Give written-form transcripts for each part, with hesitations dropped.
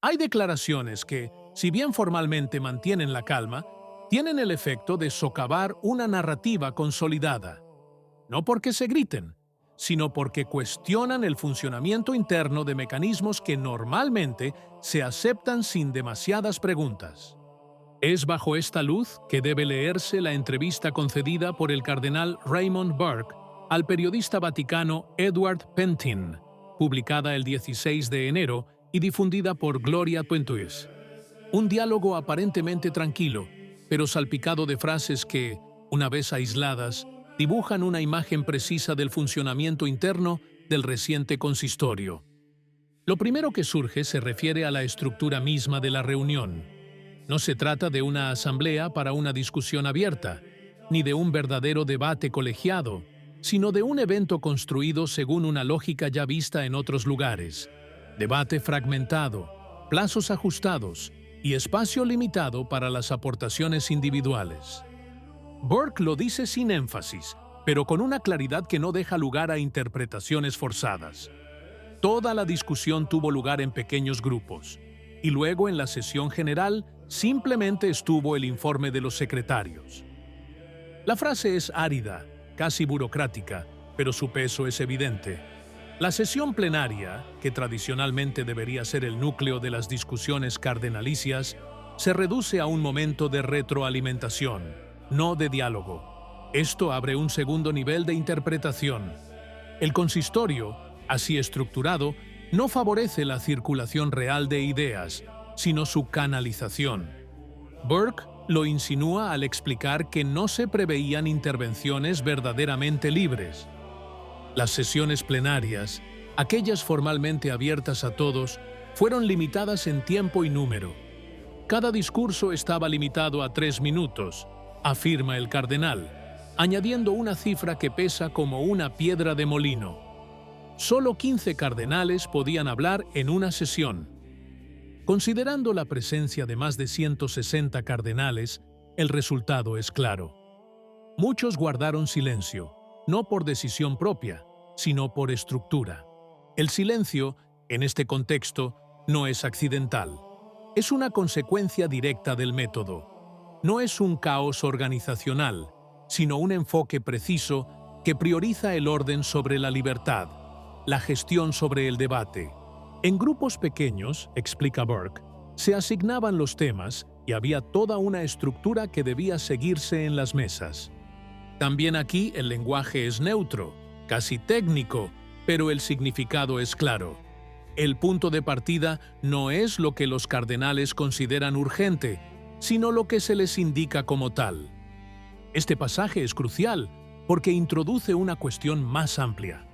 Hay declaraciones que, si bien formalmente mantienen la calma, tienen el efecto de socavar una narrativa consolidada. No porque se griten, sino porque cuestionan el funcionamiento interno de mecanismos que normalmente se aceptan sin demasiadas preguntas. Es bajo esta luz que debe leerse la entrevista concedida por el cardenal Raymond Burke al periodista vaticano Edward Pentin, publicada el 16 de enero y difundida por Gloria Twentuis. Un diálogo aparentemente tranquilo, pero salpicado de frases que, una vez aisladas, dibujan una imagen precisa del funcionamiento interno del reciente consistorio. Lo primero que surge se refiere a la estructura misma de la reunión. No se trata de una asamblea para una discusión abierta, ni de un verdadero debate colegiado, sino de un evento construido según una lógica ya vista en otros lugares. Debate fragmentado, plazos ajustados y espacio limitado para las aportaciones individuales. Burke lo dice sin énfasis, pero con una claridad que no deja lugar a interpretaciones forzadas. Toda la discusión tuvo lugar en pequeños grupos, y luego en la sesión general simplemente estuvo el informe de los secretarios. La frase es árida, casi burocrática, pero su peso es evidente. La sesión plenaria, que tradicionalmente debería ser el núcleo de las discusiones cardenalicias, se reduce a un momento de retroalimentación, no de diálogo. Esto abre un segundo nivel de interpretación. El consistorio, así estructurado, no favorece la circulación real de ideas, sino su canalización. Burke lo insinúa al explicar que no se preveían intervenciones verdaderamente libres. Las sesiones plenarias, aquellas formalmente abiertas a todos, fueron limitadas en tiempo y número. Cada discurso estaba limitado a 3 minutos, afirma el cardenal, añadiendo una cifra que pesa como una piedra de molino. Solo 15 cardenales podían hablar en una sesión. Considerando la presencia de más de 160 cardenales, el resultado es claro. Muchos guardaron silencio, no por decisión propia, sino por estructura. El silencio, en este contexto, no es accidental. Es una consecuencia directa del método. No es un caos organizacional, sino un enfoque preciso que prioriza el orden sobre la libertad, la gestión sobre el debate. En grupos pequeños, explica Burke, se asignaban los temas y había toda una estructura que debía seguirse en las mesas. También aquí el lenguaje es neutro, casi técnico, pero el significado es claro. El punto de partida no es lo que los cardenales consideran urgente, sino lo que se les indica como tal. Este pasaje es crucial porque introduce una cuestión más amplia.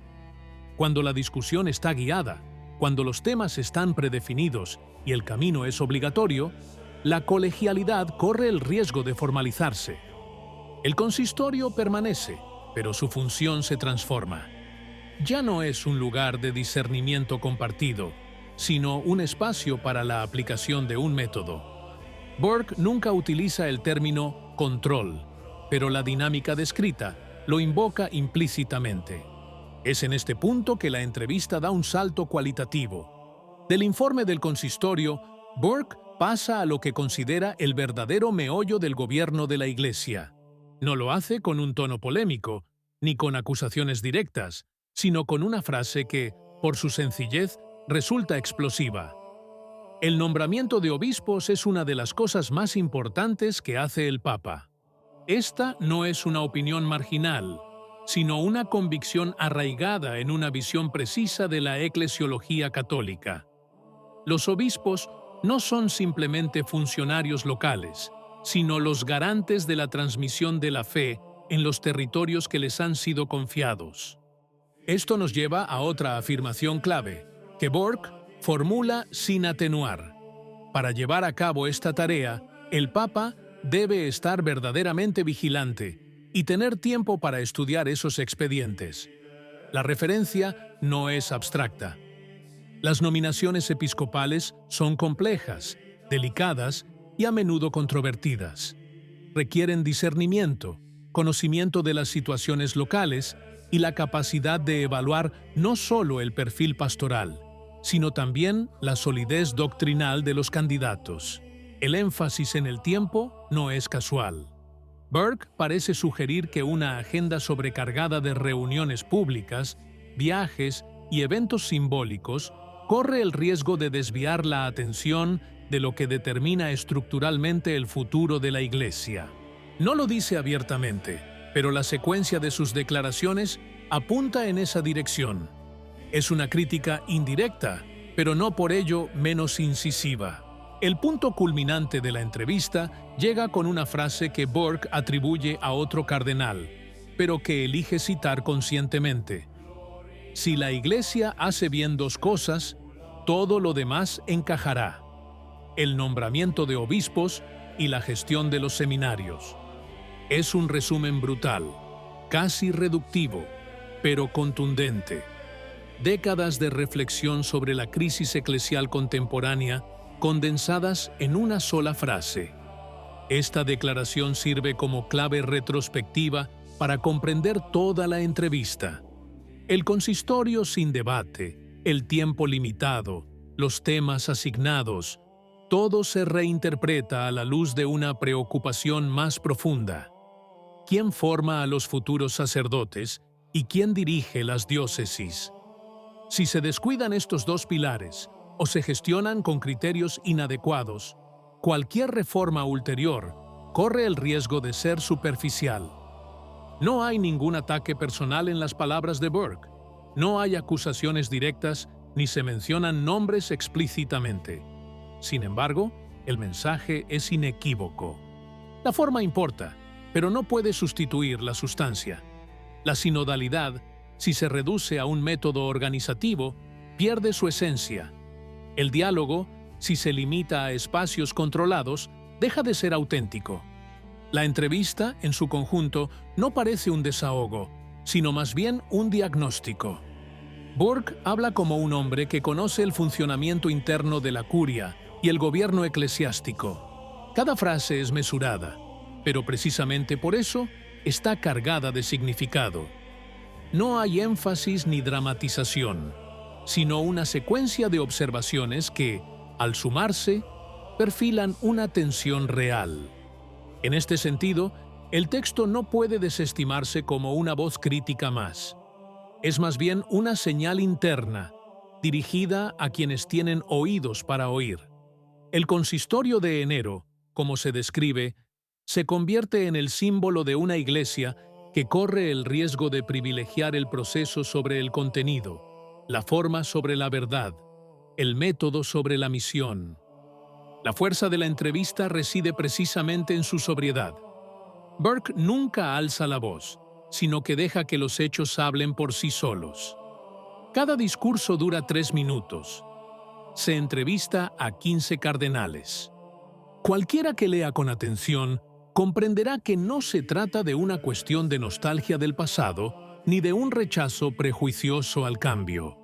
Cuando la discusión está guiada, cuando los temas están predefinidos y el camino es obligatorio, la colegialidad corre el riesgo de formalizarse. El consistorio permanece, pero su función se transforma. Ya no es un lugar de discernimiento compartido, sino un espacio para la aplicación de un método. Burke nunca utiliza el término control, pero la dinámica descrita lo invoca implícitamente. Es en este punto que la entrevista da un salto cualitativo. Del informe del consistorio, Burke pasa a lo que considera el verdadero meollo del gobierno de la Iglesia. No lo hace con un tono polémico, ni con acusaciones directas, sino con una frase que, por su sencillez, resulta explosiva. El nombramiento de obispos es una de las cosas más importantes que hace el Papa. Esta no es una opinión marginal, sino una convicción arraigada en una visión precisa de la eclesiología católica. Los obispos no son simplemente funcionarios locales, sino los garantes de la transmisión de la fe en los territorios que les han sido confiados. Esto nos lleva a otra afirmación clave, que Burke formula sin atenuar. Para llevar a cabo esta tarea, el Papa debe estar verdaderamente vigilante y tener tiempo para estudiar esos expedientes. La referencia no es abstracta. Las nominaciones episcopales son complejas, delicadas y a menudo controvertidas. Requieren discernimiento, conocimiento de las situaciones locales y la capacidad de evaluar no solo el perfil pastoral, sino también la solidez doctrinal de los candidatos. El énfasis en el tiempo no es casual. Burke parece sugerir que una agenda sobrecargada de reuniones públicas, viajes y eventos simbólicos corre el riesgo de desviar la atención de lo que determina estructuralmente el futuro de la Iglesia. No lo dice abiertamente, pero la secuencia de sus declaraciones apunta en esa dirección. Es una crítica indirecta, pero no por ello menos incisiva. El punto culminante de la entrevista llega con una frase que Burke atribuye a otro cardenal, pero que elige citar conscientemente. Si la Iglesia hace bien dos cosas, todo lo demás encajará: el nombramiento de obispos y la gestión de los seminarios. Es un resumen brutal, casi reductivo, pero contundente. Décadas de reflexión sobre la crisis eclesial contemporánea condensadas en una sola frase. Esta declaración sirve como clave retrospectiva para comprender toda la entrevista. El consistorio sin debate, el tiempo limitado, los temas asignados, todo se reinterpreta a la luz de una preocupación más profunda. ¿Quién forma a los futuros sacerdotes y quién dirige las diócesis? Si se descuidan estos dos pilares o se gestionan con criterios inadecuados, cualquier reforma ulterior corre el riesgo de ser superficial. No hay ningún ataque personal en las palabras de Burke. No hay acusaciones directas ni se mencionan nombres explícitamente. Sin embargo, el mensaje es inequívoco. La forma importa, pero no puede sustituir la sustancia. La sinodalidad, si se reduce a un método organizativo, pierde su esencia. El diálogo, si se limita a espacios controlados, deja de ser auténtico. La entrevista, en su conjunto, no parece un desahogo, sino más bien un diagnóstico. Burke habla como un hombre que conoce el funcionamiento interno de la curia y el gobierno eclesiástico. Cada frase es mesurada, pero precisamente por eso está cargada de significado. No hay énfasis ni dramatización, sino una secuencia de observaciones que, al sumarse, perfilan una tensión real. En este sentido, el texto no puede desestimarse como una voz crítica más. Es más bien una señal interna, dirigida a quienes tienen oídos para oír. El consistorio de enero, como se describe, se convierte en el símbolo de una iglesia que corre el riesgo de privilegiar el proceso sobre el contenido, la forma sobre la verdad, el método sobre la misión. La fuerza de la entrevista reside precisamente en su sobriedad. Burke nunca alza la voz, sino que deja que los hechos hablen por sí solos. Cada discurso dura 3 minutos. Se entrevista a 15 cardenales. Cualquiera que lea con atención comprenderá que no se trata de una cuestión de nostalgia del pasado ni de un rechazo prejuicioso al cambio.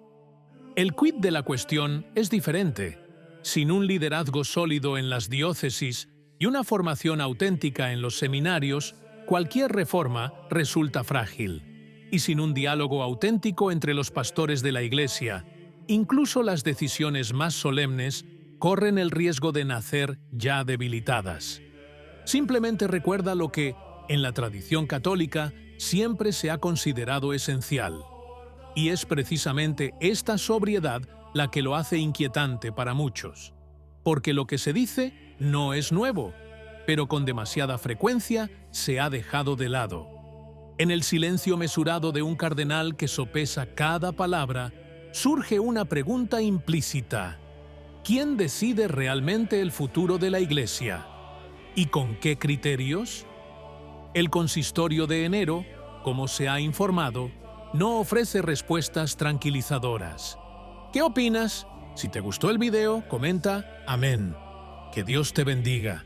El quid de la cuestión es diferente. Sin un liderazgo sólido en las diócesis y una formación auténtica en los seminarios, cualquier reforma resulta frágil. Y sin un diálogo auténtico entre los pastores de la Iglesia, incluso las decisiones más solemnes corren el riesgo de nacer ya debilitadas. Simplemente recuerda lo que, en la tradición católica, siempre se ha considerado esencial. Y es precisamente esta sobriedad la que lo hace inquietante para muchos. Porque lo que se dice no es nuevo, pero con demasiada frecuencia se ha dejado de lado. En el silencio mesurado de un cardenal que sopesa cada palabra, surge una pregunta implícita. ¿Quién decide realmente el futuro de la Iglesia? ¿Y con qué criterios? El consistorio de enero, como se ha informado, no ofrece respuestas tranquilizadoras. ¿Qué opinas? Si te gustó el video, comenta amén. Que Dios te bendiga.